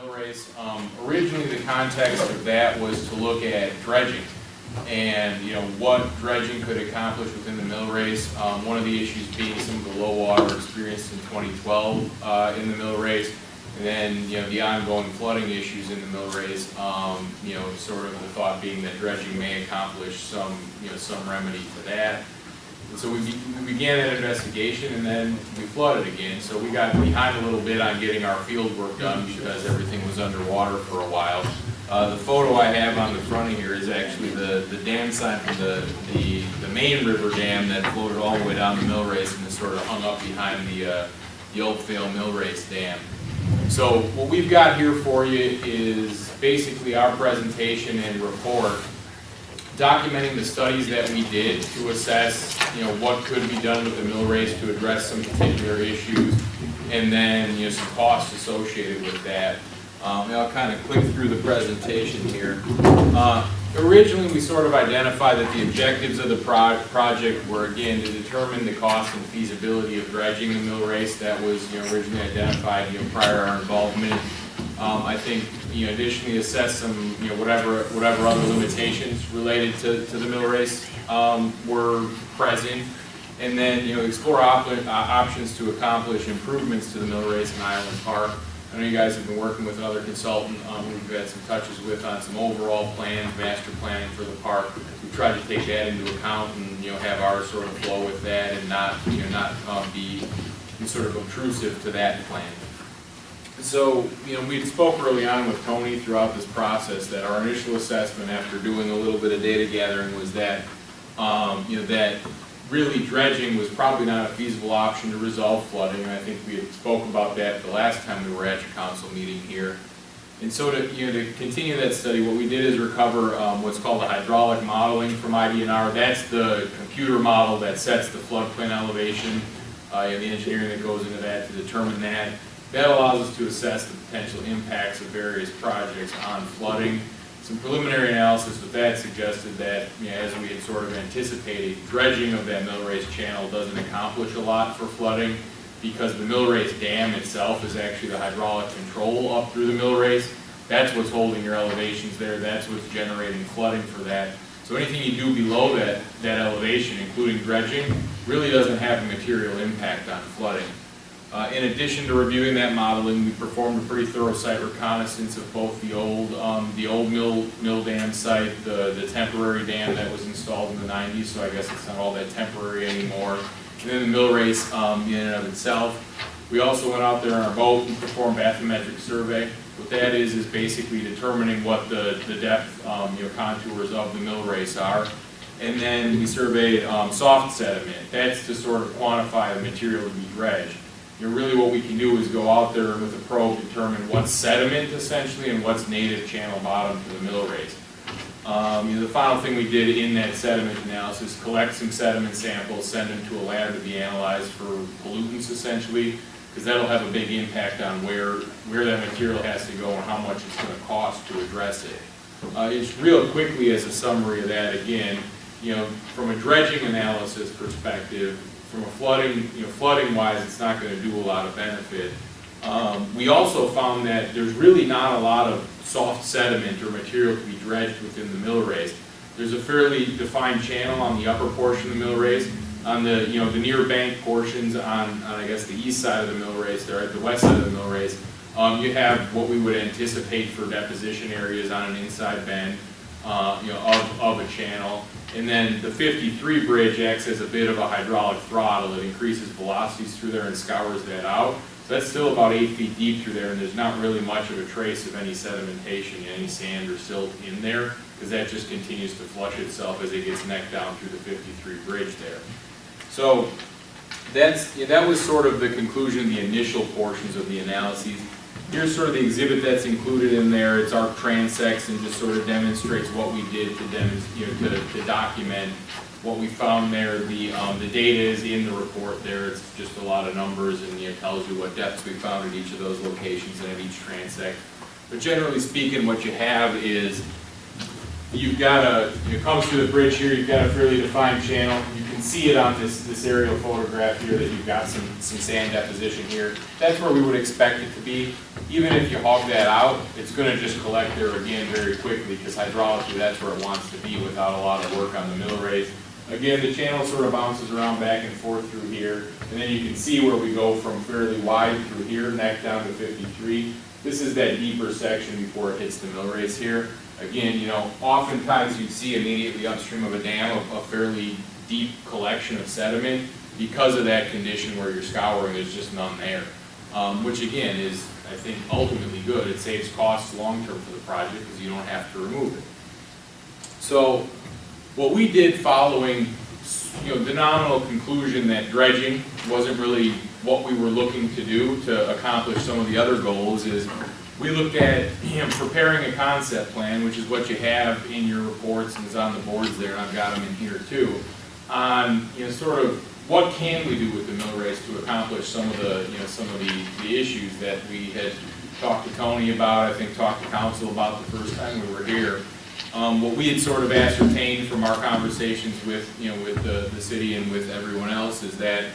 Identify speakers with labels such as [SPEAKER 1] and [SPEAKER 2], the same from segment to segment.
[SPEAKER 1] mill race. Originally, the context of that was to look at dredging and what dredging could accomplish within the mill race. One of the issues being some of the low water experienced in 2012 in the mill race, and then the ongoing flooding issues in the mill race. Sort of the thought being that dredging may accomplish some remedy to that. And so we began that investigation, and then we flooded again. So we got behind a little bit on getting our field work done because everything was underwater for a while. The photo I have on the front of here is actually the dam sign from the main river dam that floated all the way down the mill race and is sort of hung up behind the Oakvale Mill Race Dam. So what we've got here for you is basically our presentation and report documenting the studies that we did to assess what could be done with the mill race to address some particular issues, and then some costs associated with that. I'll kind of click through the presentation here. Originally, we sort of identified that the objectives of the project were, again, to determine the cost and feasibility of dredging the mill race. That was originally identified prior to our involvement. I think additionally assess some whatever other limitations related to the mill race were present, and then explore options to accomplish improvements to the mill race in Island Park. I know you guys have been working with another consultant we've had some touches with on some overall plans, master planning for the park. We tried to take that into account and have our sort of flow with that and not be sort of obtrusive to that plan. So we spoke early on with Tony throughout this process that our initial assessment after doing a little bit of data gathering was that that really dredging was probably not a feasible option to resolve flooding, and I think we had spoke about that the last time we were at your council meeting here. And so to continue that study, what we did is recover what's called the hydraulic modeling from IDNR. That's the computer model that sets the floodplain elevation, and the engineering that goes into that to determine that. That allows us to assess the potential impacts of various projects on flooding. Some preliminary analysis with that suggested that, as we had sort of anticipated, dredging of that mill race channel doesn't accomplish a lot for flooding because the mill race dam itself is actually the hydraulic control up through the mill race. That's what's holding your elevations there. That's what's generating flooding for that. So anything you do below that elevation, including dredging, really doesn't have a material impact on flooding. In addition to reviewing that modeling, we performed a pretty thorough site reconnaissance of both the old mill dam site, the temporary dam that was installed in the 90s, so I guess it's not all that temporary anymore, and then the mill race in and of itself. We also went out there on our boat and performed Bathymetric Survey. What that is basically determining what the depth contours of the mill race are. And then we surveyed soft sediment. That's to sort of quantify the material to be dredged. Really what we can do is go out there with a probe, determine what's sediment essentially and what's native channel bottom to the mill race. The final thing we did in that sediment analysis, collect some sediment samples, send them to a lab to be analyzed for pollutants essentially, because that'll have a big impact on where that material has to go and how much it's going to cost to address it. Just real quickly as a summary of that, again, from a dredging analysis perspective, from a flooding-wise, it's not going to do a lot of benefit. We also found that there's really not a lot of soft sediment or material to be dredged within the mill race. There's a fairly defined channel on the upper portion of the mill race. On the the near bank portions on I guess the east side of the mill race, there at the west side of the mill race, you have what we would anticipate for deposition areas on an inside bend of a channel. And then the 53 bridge acts as a bit of a hydraulic throttle. It increases velocities through there and scours that out. So that's still about 8 feet deep through there, and there's not really much of a trace of any sedimentation, any sand or silt in there, because that just continues to flush itself as it gets necked down through the 53 bridge there. So that was sort of the conclusion of the initial portions of the analyses. Here's sort of the exhibit that's included in there. It's our transects and just sort of demonstrates what we did to document what we found there. The data is in the report there. It's just a lot of numbers and tells you what depths we found at each of those locations and at each transect. But generally speaking, what you have is you've got it comes to the bridge here, you've got a fairly defined channel. You can see it on this aerial photograph here that you've got some sand deposition here. That's where we would expect it to be. Even if you hog that out, it's going to just collect there again very quickly, because hydraulically that's where it wants to be without a lot of work on the mill race. Again, the channel sort of bounces around back and forth through here, and then you can see where we go from fairly wide through here, neck down to 53. This is that deeper section before it hits the mill race here. Again, oftentimes you see immediately upstream of a dam a fairly deep collection of sediment because of that condition where you're scouring, there's just none there. Which again is, I think, ultimately good. It saves costs long-term for the project because you don't have to remove it. So what we did following the nominal conclusion that dredging wasn't really what we were looking to do to accomplish some of the other goals is we looked at preparing a concept plan, which is what you have in your reports and is on the boards there, and I've got them in here too, on sort of what can we do with the mill race to accomplish some of the issues that we had talked to Tony about, I think talked to council about the first time we were here. What we had sort of ascertained from our conversations with the city and with everyone else is that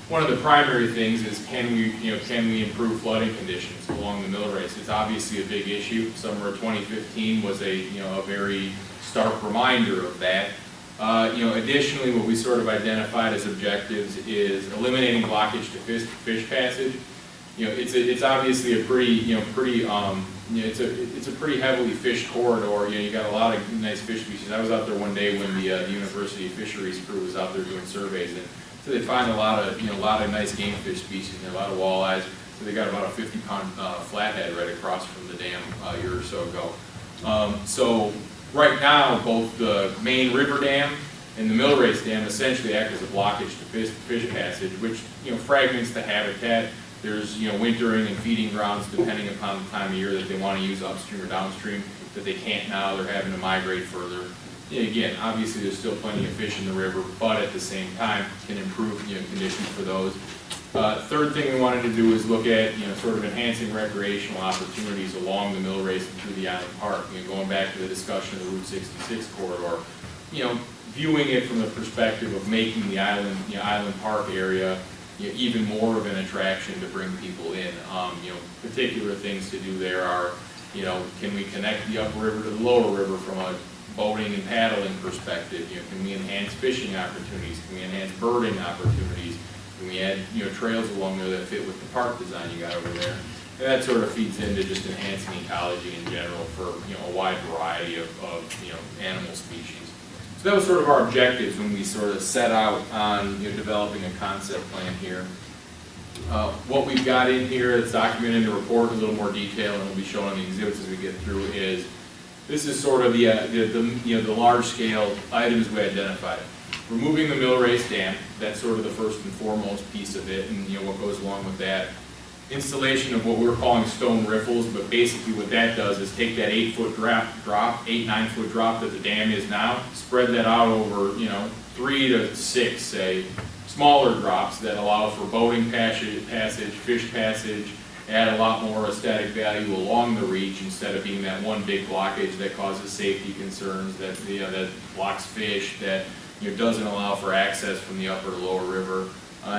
[SPEAKER 1] one of the primary things is can we improve flooding conditions along the mill race? It's obviously a big issue. Summer of 2015 was a very stark reminder of that. Additionally, what we sort of identified as objectives is eliminating blockage to fish passage. It's obviously a pretty it's a pretty heavily fished corridor. You got a lot of nice fish species. I was out there one day when the University Fisheries crew was out there doing surveys, and so they find a lot of nice game fish species and a lot of walleyes. So they got about a 50-pound flathead right across from the dam a year or so ago. So right now, both the main river dam and the mill race dam essentially act as a blockage to fish passage, which fragments the habitat. There's wintering and feeding grounds depending upon the time of year that they want to use upstream or downstream that they can't now. They're having to migrate further. Again, obviously there's still plenty of fish in the river, but at the same time can improve conditions for those. Third thing we wanted to do is look at sort of enhancing recreational opportunities along the mill race and through the island park. Going back to the discussion of the Route 66 corridor, viewing it from the perspective of making the island park area even more of an attraction to bring people in. Particular things to do there are, can we connect the upper river to the lower river from a boating and paddling perspective? Can we enhance fishing opportunities? Can we enhance birding opportunities? Can we add trails along there that fit with the park design you got over there? And that sort of feeds into just enhancing ecology in general for a wide variety of animal species. So that was sort of our objectives when we sort of set out on developing a concept plan here. What we've got in here that's documented in the report in a little more detail, and we'll be showing the exhibits as we get through, is this is sort of the large scale items we identified. Removing the mill race dam, that's sort of the first and foremost piece of it, and what goes along with that. Installation of what we're calling stone riffles, but basically what that does is take that 8-foot drop, 8-9-foot drop that the dam is now, spread that out over 3 to 6, say, smaller drops that allow for boating passage, fish passage, add a lot more aesthetic value along the reach instead of being that one big blockage that causes safety concerns, that that blocks fish, that doesn't allow for access from the upper to lower river.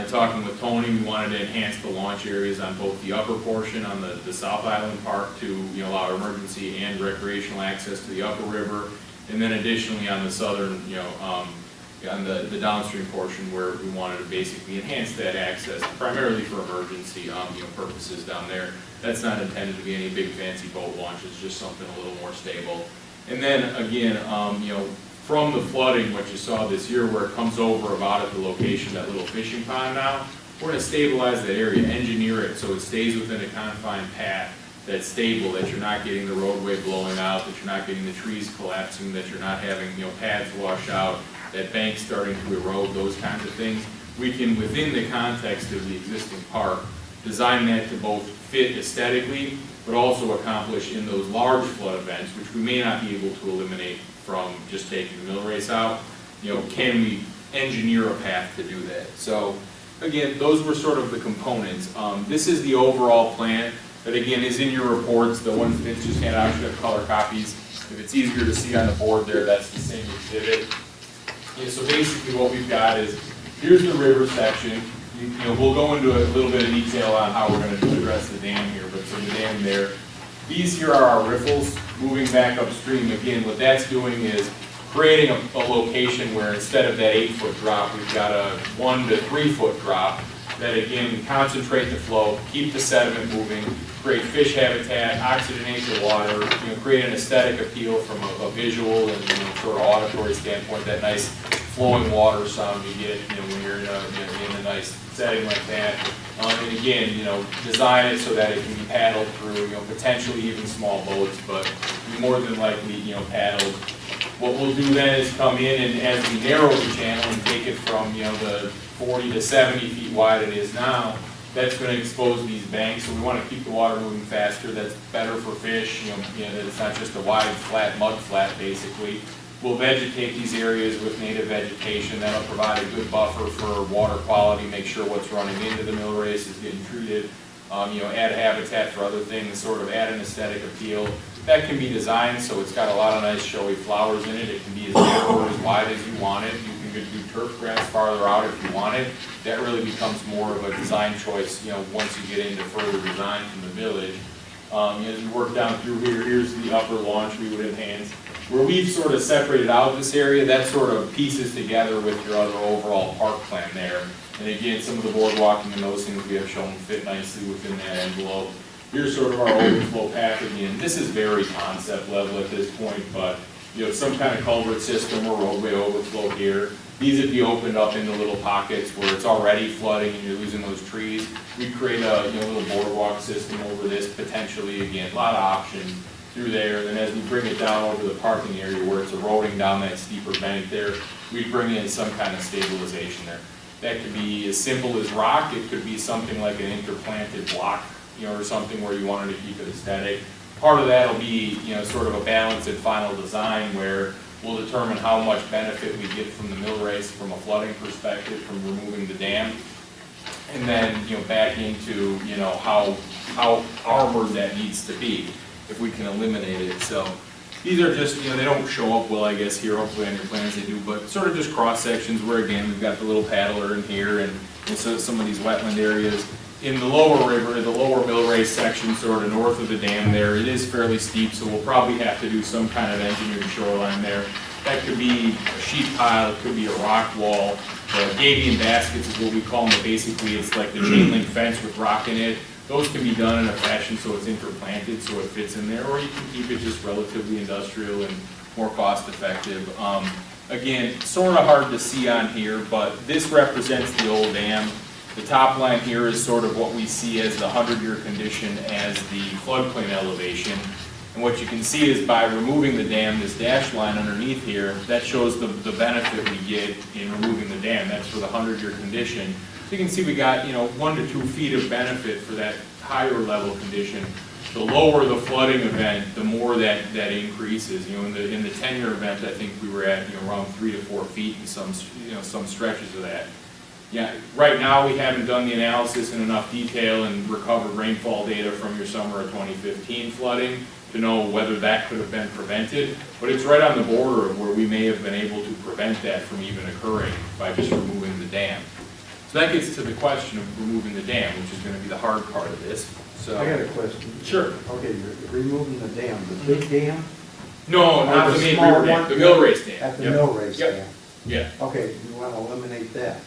[SPEAKER 1] Talking with Tony, we wanted to enhance the launch areas on both the upper portion on the South Island Park to allow emergency and recreational access to the upper river, and then additionally on the southern, on the downstream portion where we wanted to basically enhance that access primarily for emergency purposes down there. That's not intended to be any big fancy boat launch. It's just something a little more stable. And then again, from the flooding, what you saw this year, where it comes over about at the location, that little fishing pond now, we're going to stabilize that area, engineer it so it stays within a confined path that's stable, that you're not getting the roadway blowing out, that you're not getting the trees collapsing, that you're not having paths wash out, that banks starting to erode, those kinds of things. We can, within the context of the existing park, design that to both fit aesthetically, but also accomplish in those large flood events, which we may not be able to eliminate from just taking the mill race out. Can we engineer a path to do that? So again, those were sort of the components. This is the overall plan that again is in your reports. The ones that just handed out, you have color copies. If it's easier to see on the board there, that's the same exhibit. Yeah, so basically what we've got is, here's the river section. You know, we'll go into a little bit of detail on how we're going to address the dam here, but so the dam there. These here are our riffles moving back upstream. Again, what that's doing is creating a location where instead of that 8-foot drop, we've got a 1 to 3 foot drop that again concentrate the flow, keep the sediment moving, create fish habitat, oxygenate the water, you know, create an aesthetic appeal from a visual and sort of auditory standpoint. That nice flowing water sound you get, you know, when you're in a nice setting like that. And again, you know, design it so that it can be paddled through, you know, potentially even small boats, but more than likely, you know, paddled. What we'll do then is come in and as we narrow the channel and take it from, you know, the 40 to 70 feet wide it is now, that's going to expose these banks. So we want to keep the water moving faster. That's better for fish. You know, that it's not just a wide, flat mud flat, basically. We'll vegetate these areas with native vegetation. That'll provide a good buffer for water quality, make sure what's running into the mill race is getting treated. You know, add habitat for other things, sort of add an aesthetic appeal. That can be designed so it's got a lot of nice showy flowers in it. It can be as narrow or as wide as you want it. You can do turf grass farther out if you want it. That really becomes more of a design choice, you know, once you get into further design from the village. As we work down through here, here's the upper launch we would enhance. Where we've sort of separated out this area, that sort of pieces together with your other overall park plan there. And again, some of the boardwalking and those things we have shown fit nicely within that envelope. Here's sort of our overflow path again. This is very concept level at this point, but you know, some kind of culvert system or roadway overflow here. These would be opened up into little pockets where it's already flooding and you're losing those trees. We create a little boardwalk system over this potentially. Again, a lot of options through there. And then as we bring it down over the parking area where it's eroding down that steeper bank there, we bring in some kind of stabilization there. That could be as simple as rock. It could be something like an interplanted block, you know, or something where you wanted to keep it aesthetic. Part of that will be, you know, sort of a balanced and final design where we'll determine how much benefit we get from the mill race from a flooding perspective, from removing the dam, and then, you know, back into, you know, how armored that needs to be if we can eliminate it. So these are just, you know, they don't show up well, I guess, here. Hopefully on your plans they do, but sort of just cross sections where, again, we've got the little paddler in here and so some of these wetland areas. In the lower river, the lower mill race section, sort of north of the dam there, it is fairly steep, so we'll probably have to do some kind of engineered shoreline there. That could be a sheet pile, it could be a rock wall. The gabion baskets is what we call them, but basically it's like the chain link fence with rock in it. Those can be done in a fashion so it's interplanted, so it fits in there, or you can keep it just relatively industrial and more cost effective. Again, sort of hard to see on here, but this represents the old dam. The top line here is sort of what we see as the 100-year condition as the floodplain elevation. And what you can see is by removing the dam, this dashed line underneath here, that shows the benefit we get in removing the dam. That's for the 100-year condition. So you can see we got, you know, 1 to 2 feet of benefit for that higher level condition. The lower the flooding event, the more that increases. You know, in the 10-year event, I think we were at, you know, around 3 to 4 feet in some stretches of that. Yeah, right now we haven't done the analysis in enough detail and recovered rainfall data from your summer of 2015 flooding to know whether that could have been prevented, but it's right on the border of where we may have been able to prevent that from even occurring by just removing the dam. So that gets to the question of removing the dam, which is going to be the hard part of this. So
[SPEAKER 2] I got a question.
[SPEAKER 1] Sure.
[SPEAKER 2] Okay, you're removing the dam, the big dam?
[SPEAKER 1] No, not the main river dam, the mill race dam.
[SPEAKER 2] At the
[SPEAKER 1] Yep.
[SPEAKER 2] mill race
[SPEAKER 1] Yep.
[SPEAKER 2] dam?
[SPEAKER 1] Yeah.
[SPEAKER 2] Okay, you want to eliminate that.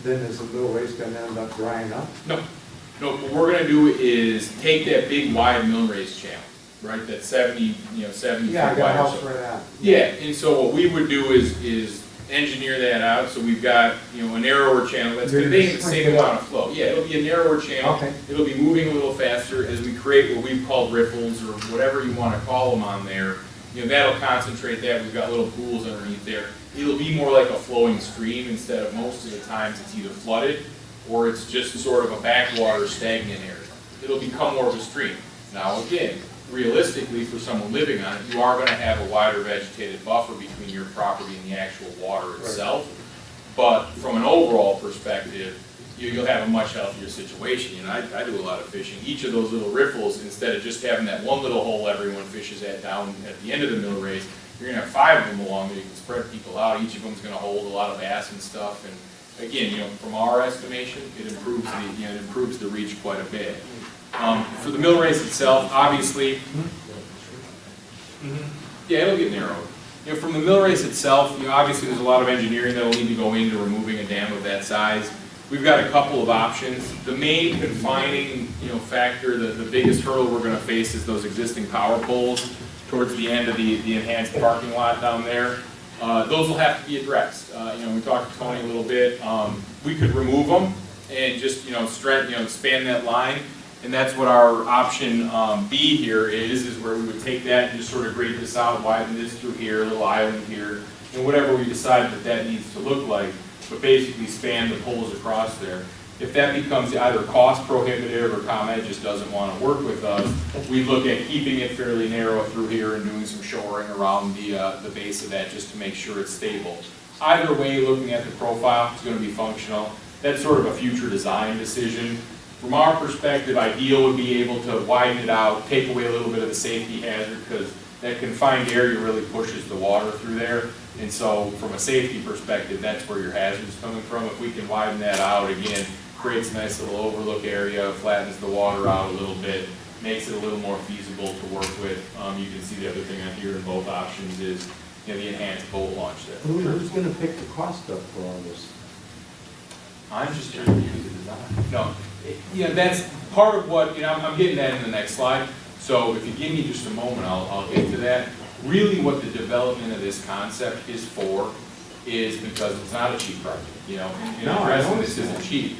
[SPEAKER 2] Then is the mill race going to end up drying up?
[SPEAKER 1] No, what we're gonna do is take that big wide mill race channel, right, that's 70
[SPEAKER 2] Yeah, I
[SPEAKER 1] feet
[SPEAKER 2] got a
[SPEAKER 1] wide or
[SPEAKER 2] house
[SPEAKER 1] so.
[SPEAKER 2] right out.
[SPEAKER 1] Yeah, and so what we would do is engineer that out, so we've got, you know, a narrower channel that's
[SPEAKER 2] You're
[SPEAKER 1] conveying the
[SPEAKER 2] gonna
[SPEAKER 1] same
[SPEAKER 2] shrink it
[SPEAKER 1] amount of flow. Yeah, it'll be a narrower channel.
[SPEAKER 2] Okay.
[SPEAKER 1] It'll be moving a little faster as we create what we've called riffles, or whatever you wanna call them on there. You know, that'll concentrate that, we've got little pools underneath there. It'll be more like a flowing stream instead of most of the times it's either flooded or it's just sort of a backwater stagnant area. It'll become more of a stream. Now again, realistically for someone living on it, you are gonna have a wider vegetated buffer between your property and the actual water itself. But from an overall perspective, you'll have a much healthier situation. You know, I do a lot of fishing. Each of those little riffles, instead of just having that one little hole everyone fishes at down at the end of the mill race, you're gonna have 5 of them along there. You can spread people out. Each of them's gonna hold a lot of bass and stuff. And again, you know, from our estimation, it improves the reach quite a bit. For the mill race itself, obviously, yeah, it'll get narrowed. You know, from the mill race itself, you know, obviously there's a lot of engineering that will need to go into removing a dam of that size. We've got a couple of options. The main confining, you know, factor, the biggest hurdle we're going to face is those existing power poles towards the end of the enhanced parking lot down there. Those will have to be addressed. You know, we talked to Tony a little bit. We could remove them and just, you know, span that line. And that's what our option B here is where we would take that and just sort of grade this out, widen this through here, a little island here, and whatever we decide that needs to look like, but basically span the poles across there. If that becomes either cost prohibitive or ComEd just doesn't want to work with us, we look at keeping it fairly narrow through here and doing some shoring around the base of that just to make sure it's stable. Either way, looking at the profile, it's going to be functional. That's sort of a future design decision. From our perspective, ideal would be able to widen it out, take away a little bit of the safety hazard, because that confined area really pushes the water through there. And so from a safety perspective, that's where your hazard is coming from. If we can widen that out, again, creates a nice little overlook area, flattens the water out a little bit, makes it a little more feasible to work with. You can see the other thing on here in both options is, you know, the enhanced boat launch there.
[SPEAKER 2] Who's going to pick the cost up for all this?
[SPEAKER 1] I'm just trying to do the design. No. Yeah, that's part of what, you know, I'm getting that in the next slide. So if you give me just a moment, I'll get to that. Really what the development of this concept is for is because it's not a cheap project, you know, and addressing this isn't cheap.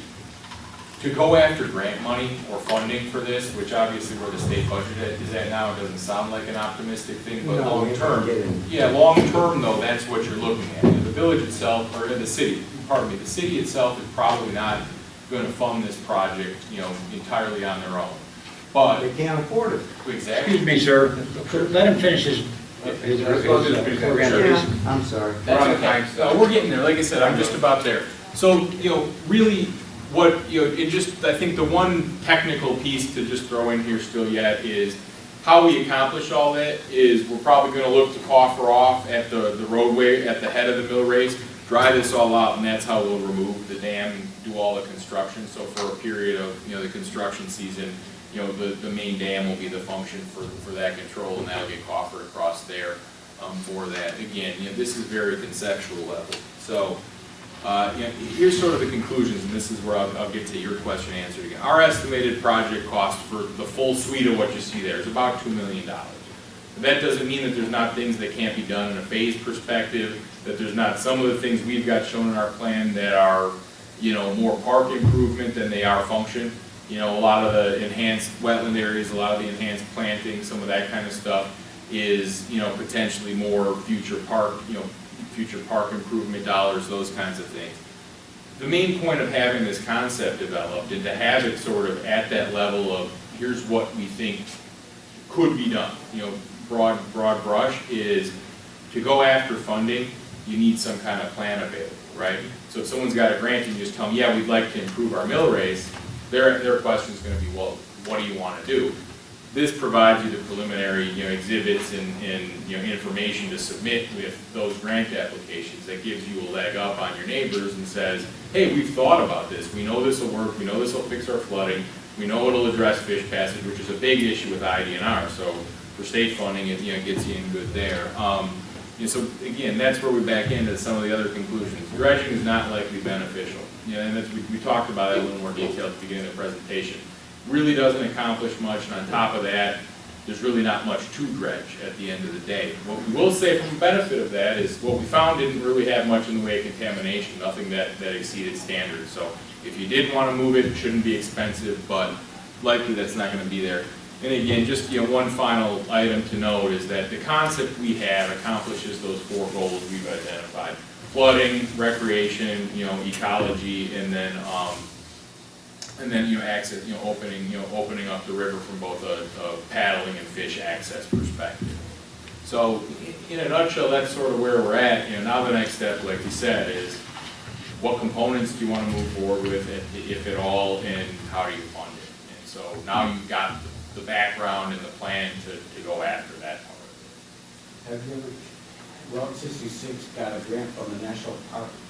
[SPEAKER 1] To go after grant money or funding for this, which obviously where the state budget is at now, it doesn't sound like an optimistic thing, but long term, yeah, long term though, that's what you're looking at. The village itself, or the city, pardon me, the city itself is probably not going to fund this project, you know, entirely on their own. But
[SPEAKER 2] They can't afford it.
[SPEAKER 1] exactly.
[SPEAKER 3] Excuse me, sir. Let him finish his
[SPEAKER 2] Yeah, I'm sorry.
[SPEAKER 1] That's okay. No, we're getting there. Like I said, I'm just about there. So, you know, really, what, you know, it just, I think the one technical piece to just throw in here still yet is how we accomplish all that is we're probably going to look to coffer off at the roadway at the head of the mill race, dry this all out, and that's how we'll remove the dam and do all the construction. So for a period of, you know, the construction season, you know, the main dam will be the function for that control, and that'll get coffered across there for that. Again, you know, this is very conceptual level. So, you know, here's sort of the conclusions, and this is where I'll get to your question answered again. Our estimated project cost for the full suite of what you see there is about $2 million. That doesn't mean that there's not things that can't be done in a phased perspective, that there's not some of the things we've got shown in our plan that are, you know, more park improvement than they are function. You know, a lot of the enhanced wetland areas, a lot of the enhanced planting, some of that kind of stuff is, you know, potentially more future park, you know, future park improvement dollars, those kinds of things. The main point of having this concept developed and to have it sort of at that level of here's what we think could be done, you know, broad brush, is to go after funding, you need some kind of plan available, right? So if someone's got a grant and you just tell them, yeah, we'd like to improve our mill race, their question is going to be, well, what do you want to do? This provides you the preliminary, you know, exhibits and you know, information to submit with those grant applications that gives you a leg up on your neighbors and says, hey, we've thought about this. We know this will work. We know this will fix our flooding. We know it'll address fish passage, which is a big issue with IDNR. So for state funding, it, you know, gets you in good there. You know, so again, that's where we back into some of the other conclusions. Dredging is not likely beneficial. You know, and that's, we talked about that in a little more detail at the beginning of the presentation. Really doesn't accomplish much, and on top of that, there's really not much to dredge at the end of the day. What we will say from the benefit of that is what we found didn't really have much in the way of contamination, nothing that exceeded standards. So if you did want to move it, it shouldn't be expensive, but likely that's not going to be there. And again, just, you know, one final item to note is that the concept we have accomplishes those 4 goals we've identified: flooding, recreation, you know, ecology, and then you know, access, you know, opening up the river from both a paddling and fish access perspective. So in a nutshell, that's sort of where we're at. You know, now the next step, like you said, is what components do you want to move forward with, if at all, and how do you fund it? And so now you've got the background and the plan to go after that part of
[SPEAKER 4] Have you ever, Route 66 got a grant from the National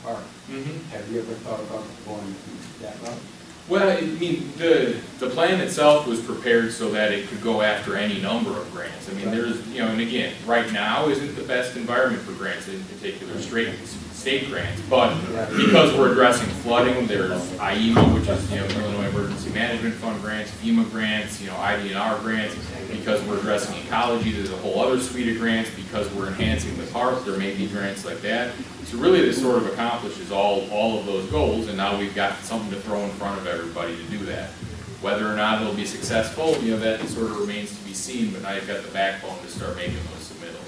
[SPEAKER 4] Park.
[SPEAKER 1] it.
[SPEAKER 4] Have you ever thought about going that route?
[SPEAKER 1] Well, I mean, the plan itself was prepared so that it could go after any number of grants. I mean, there's, and again, right now isn't the best environment for grants, in particular state grants, but because we're addressing flooding, there's IEMA, which is, Illinois Emergency Management Fund grants, FEMA grants, IDNR grants. Because we're addressing ecology, there's a whole other suite of grants. Because we're enhancing the park, there may be grants like that. So really, this sort of accomplishes all of those goals, and now we've got something to throw in front of everybody to do that. Whether or not it'll be successful, that sort of remains to be seen, but now you've got the backbone to start making those submittals.